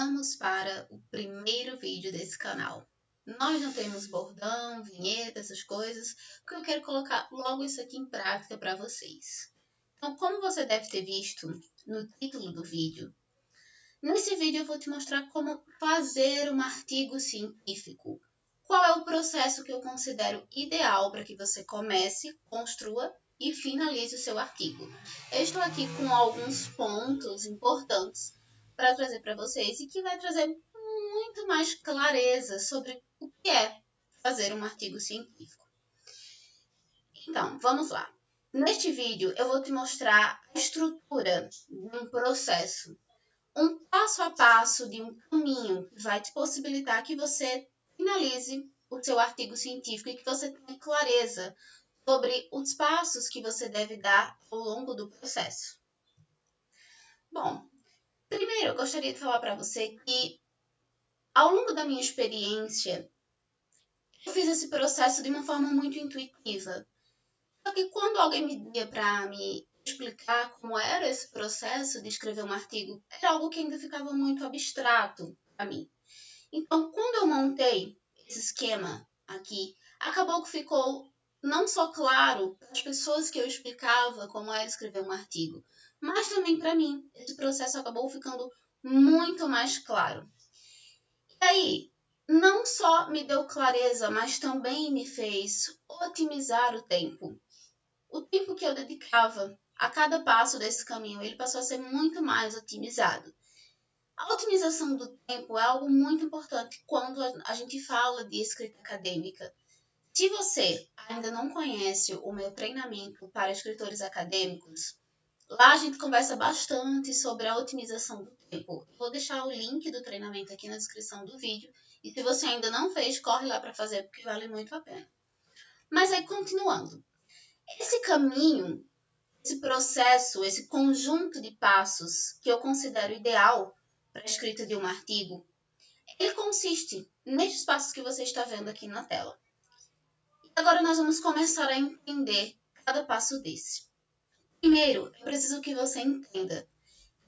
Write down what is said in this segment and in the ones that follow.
Vamos para o primeiro vídeo desse canal. Nós não temos bordão, vinheta, essas coisas, porque eu quero colocar logo isso aqui em prática para vocês. Então, como você deve ter visto no título do vídeo, nesse vídeo eu vou te mostrar como fazer um artigo científico. Qual é o processo que eu considero ideal para que você comece, construa e finalize o seu artigo. Eu estou aqui com alguns pontos importantes para trazer para vocês e que vai trazer muito mais clareza sobre o que é fazer um artigo científico. Então, vamos lá. Neste vídeo, eu vou te mostrar a estrutura de um processo, um passo a passo de um caminho que vai te possibilitar que você finalize o seu artigo científico e que você tenha clareza sobre os passos que você deve dar ao longo do processo. Bom, primeiro eu gostaria de falar para você que ao longo da minha experiência, eu fiz esse processo de uma forma muito intuitiva. Só que quando alguém me pedia para me explicar como era esse processo de escrever um artigo, era algo que ainda ficava muito abstrato para mim. Então, quando eu montei esse esquema aqui, acabou que ficou não só claro para as pessoas que eu explicava como era escrever um artigo, mas também para mim. Esse processo acabou ficando muito mais claro. E aí, não só me deu clareza, mas também me fez otimizar o tempo. O tempo que eu dedicava a cada passo desse caminho, ele passou a ser muito mais otimizado. A otimização do tempo é algo muito importante quando a gente fala de escrita acadêmica. Se você ainda não conhece o meu treinamento para escritores acadêmicos, lá a gente conversa bastante sobre a otimização do tempo. Vou deixar o link do treinamento aqui na descrição do vídeo. E se você ainda não fez, corre lá para fazer, porque vale muito a pena. Mas aí, continuando. Esse caminho, esse processo, esse conjunto de passos que eu considero ideal para a escrita de um artigo, ele consiste nestes passos que você está vendo aqui na tela. E agora nós vamos começar a entender cada passo desse. Primeiro, eu preciso que você entenda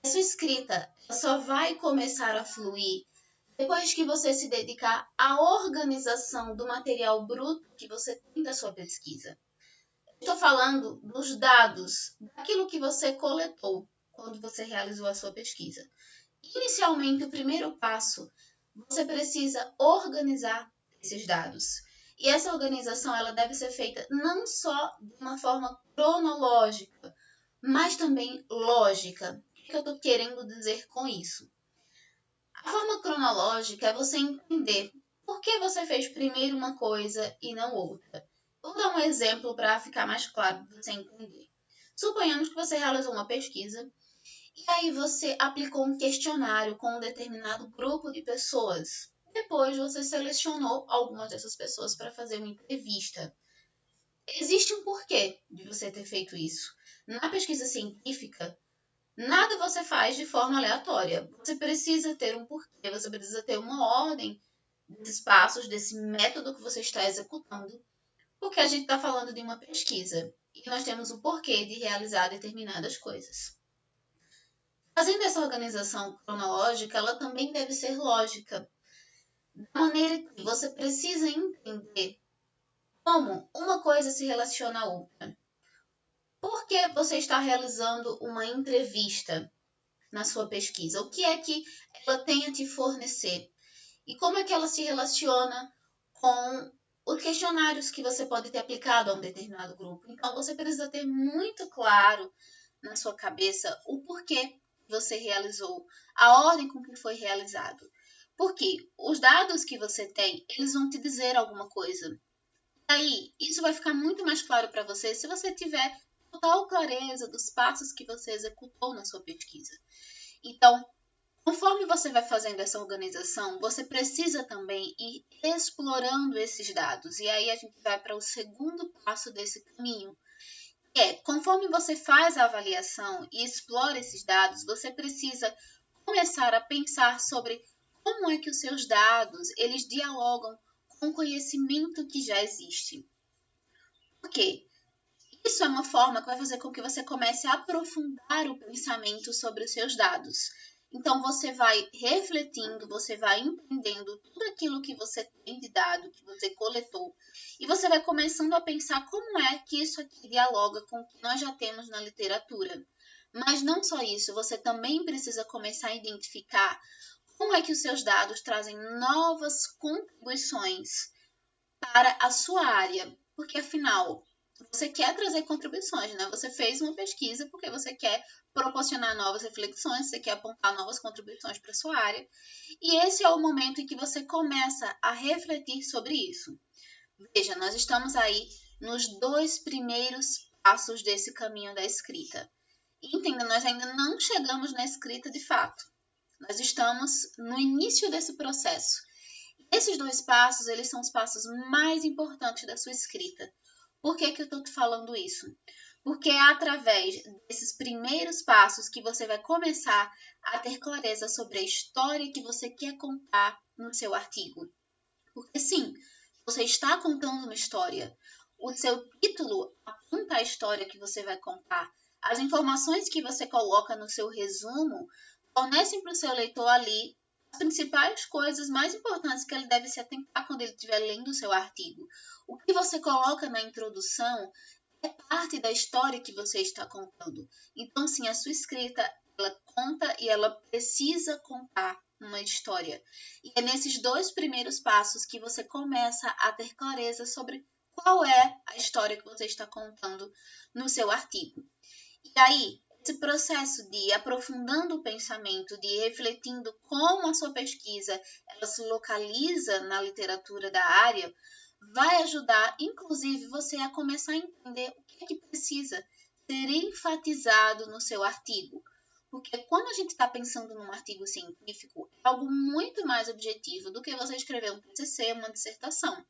que a sua escrita só vai começar a fluir depois que você se dedicar à organização do material bruto que você tem da sua pesquisa. Estou falando dos dados, daquilo que você coletou quando você realizou a sua pesquisa. Inicialmente, o primeiro passo, você precisa organizar esses dados. E essa organização ela deve ser feita não só de uma forma cronológica, mas também lógica. O que eu estou querendo dizer com isso? A forma cronológica é você entender por que você fez primeiro uma coisa e não outra. Vou dar um exemplo para ficar mais claro para você entender. Suponhamos que você realizou uma pesquisa e aí você aplicou um questionário com um determinado grupo de pessoas. Depois você selecionou algumas dessas pessoas para fazer uma entrevista. Existe um porquê de você ter feito isso. Na pesquisa científica, nada você faz de forma aleatória. Você precisa ter um porquê, você precisa ter uma ordem desses passos, desse método que você está executando, porque a gente está falando de uma pesquisa e nós temos o porquê de realizar determinadas coisas. Fazendo essa organização cronológica, ela também deve ser lógica, da maneira que você precisa entender como uma coisa se relaciona à outra. Por que você está realizando uma entrevista na sua pesquisa? O que é que ela tem a te fornecer? E como é que ela se relaciona com os questionários que você pode ter aplicado a um determinado grupo? Então, você precisa ter muito claro na sua cabeça o porquê você realizou, a ordem com que foi realizado. Porque os dados que você tem, eles vão te dizer alguma coisa. Aí, isso vai ficar muito mais claro para você se você tiver total clareza dos passos que você executou na sua pesquisa. Então, conforme você vai fazendo essa organização, você precisa também ir explorando esses dados. E aí a gente vai para o segundo passo desse caminho. Conforme você faz a avaliação e explora esses dados, você precisa começar a pensar sobre como é que os seus dados, eles dialogam com o conhecimento que já existe. Por quê? Isso é uma forma que vai fazer com que você comece a aprofundar o pensamento sobre os seus dados. Então, você vai refletindo, você vai entendendo tudo aquilo que você tem de dado, que você coletou, e você vai começando a pensar como é que isso aqui dialoga com o que nós já temos na literatura. Mas não só isso, você também precisa começar a identificar como é que os seus dados trazem novas contribuições para a sua área, porque afinal você quer trazer contribuições, né? Você fez uma pesquisa porque você quer proporcionar novas reflexões, você quer apontar novas contribuições para a sua área, e esse é o momento em que você começa a refletir sobre isso. Veja, nós estamos aí nos 2 primeiros passos desse caminho da escrita. Entenda, nós ainda não chegamos na escrita de fato. Nós estamos no início desse processo. Esses 2 passos, eles são os passos mais importantes da sua escrita. Por que eu estou te falando isso? Porque é através desses primeiros passos que você vai começar a ter clareza sobre a história que você quer contar no seu artigo. Porque sim, você está contando uma história. O seu título aponta a história que você vai contar. As informações que você coloca no seu resumo fornecem para o seu leitor ali as principais coisas mais importantes que ele deve se atentar quando ele estiver lendo o seu artigo. O que você coloca na introdução é parte da história que você está contando. Então, sim, a sua escrita, ela conta e ela precisa contar uma história. E é nesses 2 primeiros passos que você começa a ter clareza sobre qual é a história que você está contando no seu artigo. E aí, esse processo de aprofundando o pensamento, de refletindo como a sua pesquisa ela se localiza na literatura da área, vai ajudar, inclusive, você a começar a entender o que é que precisa ser enfatizado no seu artigo. Porque quando a gente está pensando num artigo científico, é algo muito mais objetivo do que você escrever um TCC, uma dissertação.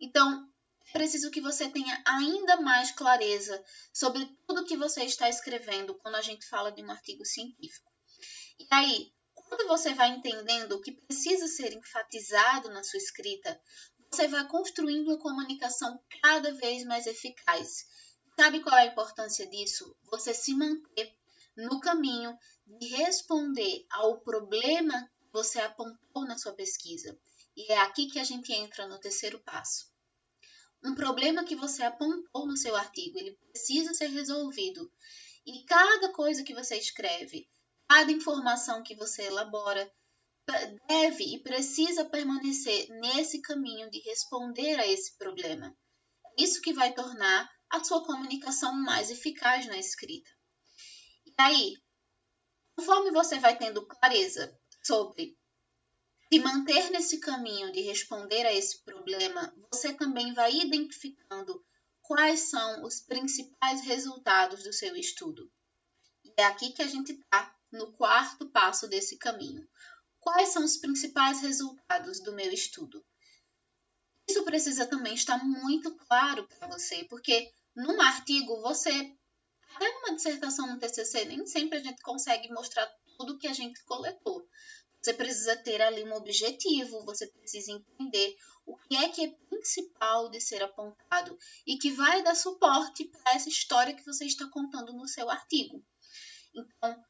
Então, é preciso que você tenha ainda mais clareza sobre tudo que você está escrevendo quando a gente fala de um artigo científico. E aí, quando você vai entendendo o que precisa ser enfatizado na sua escrita, você vai construindo uma comunicação cada vez mais eficaz. Sabe qual é a importância disso? Você se manter no caminho de responder ao problema que você apontou na sua pesquisa. E é aqui que a gente entra no terceiro passo. Um problema que você apontou no seu artigo, ele precisa ser resolvido. E cada coisa que você escreve, cada informação que você elabora, deve e precisa permanecer nesse caminho de responder a esse problema. Isso que vai tornar a sua comunicação mais eficaz na escrita. E aí, conforme você vai tendo clareza sobre se manter nesse caminho de responder a esse problema, você também vai identificando quais são os principais resultados do seu estudo. E é aqui que a gente está, no 4º passo desse caminho. Quais são os principais resultados do meu estudo? Isso precisa também estar muito claro para você, porque num artigo até numa dissertação, no TCC, nem sempre a gente consegue mostrar tudo que a gente coletou. Você precisa ter ali um objetivo, você precisa entender o que é principal de ser apontado e que vai dar suporte para essa história que você está contando no seu artigo. Então,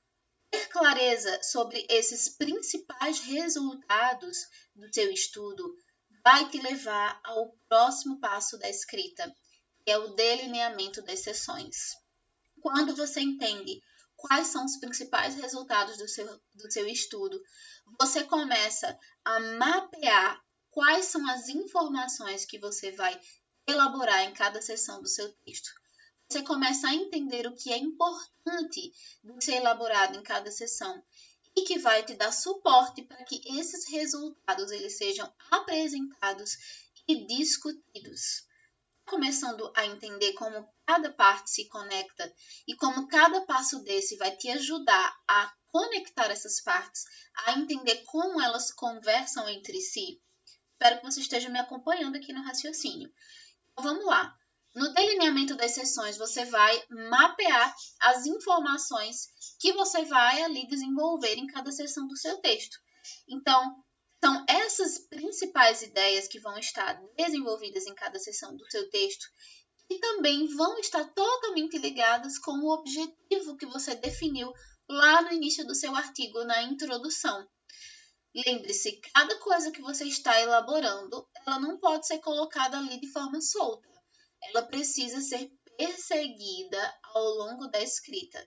ter clareza sobre esses principais resultados do seu estudo vai te levar ao próximo passo da escrita, que é o delineamento das seções. Quando você entende quais são os principais resultados do seu estudo, você começa a mapear quais são as informações que você vai elaborar em cada seção do seu texto. Você começa a entender o que é importante de ser elaborado em cada seção e que vai te dar suporte para que esses resultados eles sejam apresentados e discutidos. Começando a entender como cada parte se conecta e como cada passo desse vai te ajudar a conectar essas partes, a entender como elas conversam entre si. Espero que você esteja me acompanhando aqui no raciocínio. Então, vamos lá. No delineamento das seções, você vai mapear as informações que você vai ali desenvolver em cada seção do seu texto. Então, são essas principais ideias que vão estar desenvolvidas em cada seção do seu texto e também vão estar totalmente ligadas com o objetivo que você definiu lá no início do seu artigo, na introdução. Lembre-se, cada coisa que você está elaborando, ela não pode ser colocada ali de forma solta. Ela precisa ser perseguida ao longo da escrita.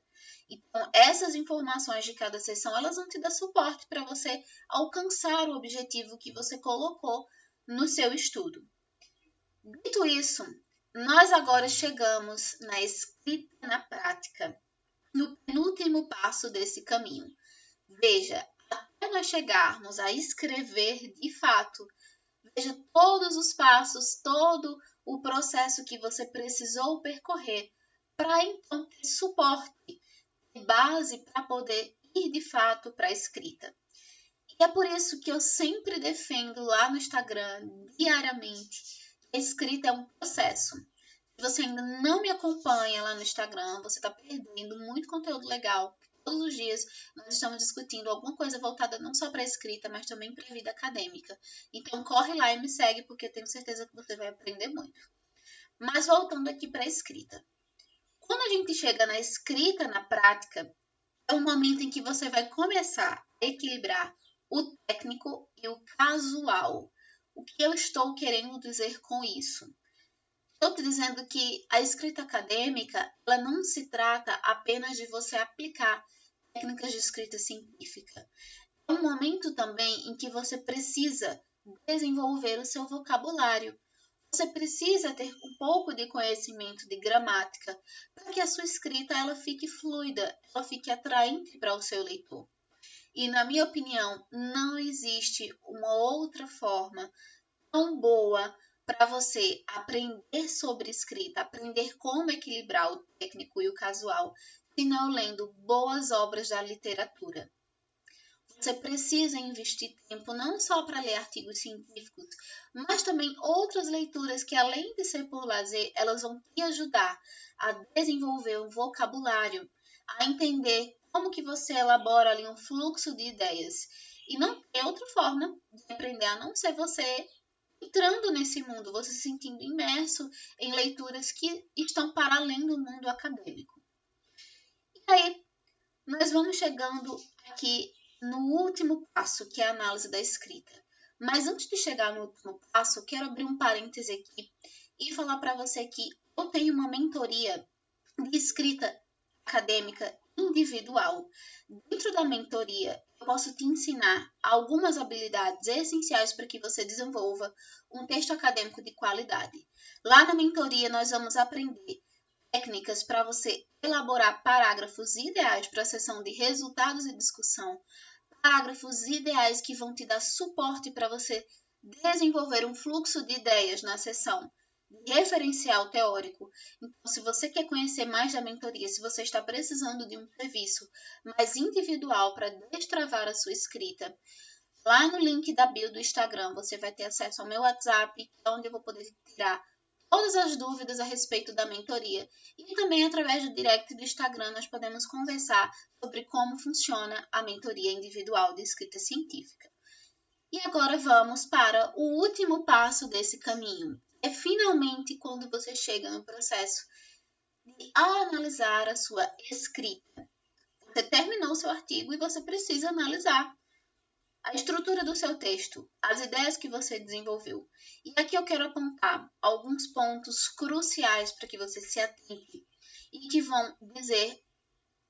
Então, essas informações de cada sessão, elas vão te dar suporte para você alcançar o objetivo que você colocou no seu estudo. Dito isso, nós agora chegamos na escrita na prática, no penúltimo passo desse caminho. Veja, até nós chegarmos a escrever de fato, veja todos os passos, todo o processo que você precisou percorrer para então ter suporte, ter base para poder ir de fato para a escrita. E é por isso que eu sempre defendo lá no Instagram, diariamente, que a escrita é um processo. Se você ainda não me acompanha lá no Instagram, você está perdendo muito conteúdo legal. Todos os dias nós estamos discutindo alguma coisa voltada não só para a escrita, mas também para a vida acadêmica. Então corre lá e me segue, porque eu tenho certeza que você vai aprender muito. Mas voltando aqui para a escrita. Quando a gente chega na escrita na prática, é um momento em que você vai começar a equilibrar o técnico e o casual. O que eu estou querendo dizer com isso? Estou te dizendo que a escrita acadêmica, ela não se trata apenas de você aplicar técnicas de escrita científica. É um momento também em que você precisa desenvolver o seu vocabulário. Você precisa ter um pouco de conhecimento de gramática para que a sua escrita ela fique fluida, ela fique atraente para o seu leitor. E, na minha opinião, não existe uma outra forma tão boa para você aprender sobre escrita, aprender como equilibrar o técnico e o casual, senão lendo boas obras da literatura. Você precisa investir tempo não só para ler artigos científicos, mas também outras leituras que, além de ser por lazer, elas vão te ajudar a desenvolver o vocabulário, a entender como que você elabora ali um fluxo de ideias. E não tem outra forma de aprender a não ser você entrando nesse mundo, você se sentindo imerso em leituras que estão para além do mundo acadêmico. E aí, nós vamos chegando aqui no último passo, que é a análise da escrita. Mas antes de chegar no último passo, quero abrir um parêntese aqui e falar para você que eu tenho uma mentoria de escrita acadêmica individual. Dentro da mentoria, eu posso te ensinar algumas habilidades essenciais para que você desenvolva um texto acadêmico de qualidade. Lá na mentoria, nós vamos aprender técnicas para você elaborar parágrafos ideais para a sessão de resultados e discussão, parágrafos ideais que vão te dar suporte para você desenvolver um fluxo de ideias na sessão de referencial teórico. Então, se você quer conhecer mais da mentoria, se você está precisando de um serviço mais individual para destravar a sua escrita, lá no link da bio do Instagram você vai ter acesso ao meu WhatsApp, onde eu vou poder tirar todas as dúvidas a respeito da mentoria. E também através do direct do Instagram nós podemos conversar sobre como funciona a mentoria individual de escrita científica. E agora vamos para o último passo desse caminho. É finalmente quando você chega no processo de analisar a sua escrita. Você terminou o seu artigo e você precisa analisar a estrutura do seu texto, as ideias que você desenvolveu. E aqui eu quero apontar alguns pontos cruciais para que você se atente e que vão dizer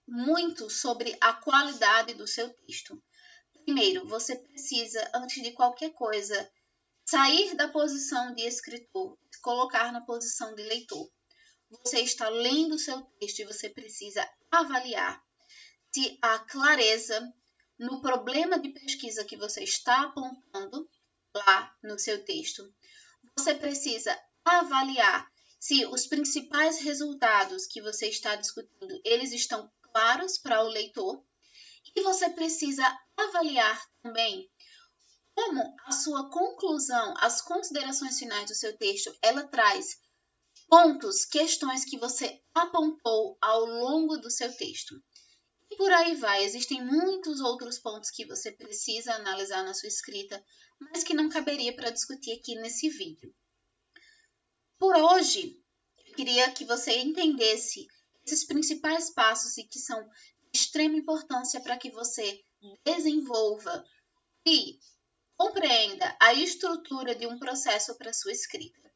muito sobre a qualidade do seu texto. Primeiro, você precisa, antes de qualquer coisa, sair da posição de escritor, se colocar na posição de leitor. Você está lendo o seu texto e você precisa avaliar se há clareza no problema de pesquisa que você está apontando lá no seu texto. Você precisa avaliar se os principais resultados que você está discutindo, eles estão claros para o leitor. E você precisa avaliar também como a sua conclusão, as considerações finais do seu texto, ela traz pontos, questões que você apontou ao longo do seu texto. E por aí vai, existem muitos outros pontos que você precisa analisar na sua escrita, mas que não caberia para discutir aqui nesse vídeo. Por hoje, eu queria que você entendesse esses principais passos e que são de extrema importância para que você desenvolva e compreenda a estrutura de um processo para sua escrita.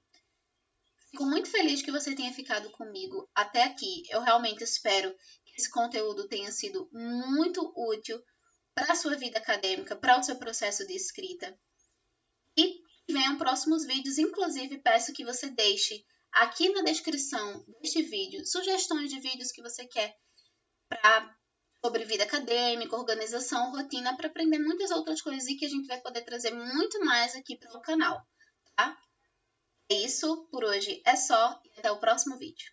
Fico muito feliz que você tenha ficado comigo até aqui. Eu realmente espero que esse conteúdo tenha sido muito útil para a sua vida acadêmica, para o seu processo de escrita. E venham próximos vídeos, inclusive peço que você deixe aqui na descrição deste vídeo sugestões de vídeos que você quer sobre vida acadêmica, organização, rotina, para aprender muitas outras coisas e que a gente vai poder trazer muito mais aqui para o canal, tá? É isso, por hoje é só e até o próximo vídeo.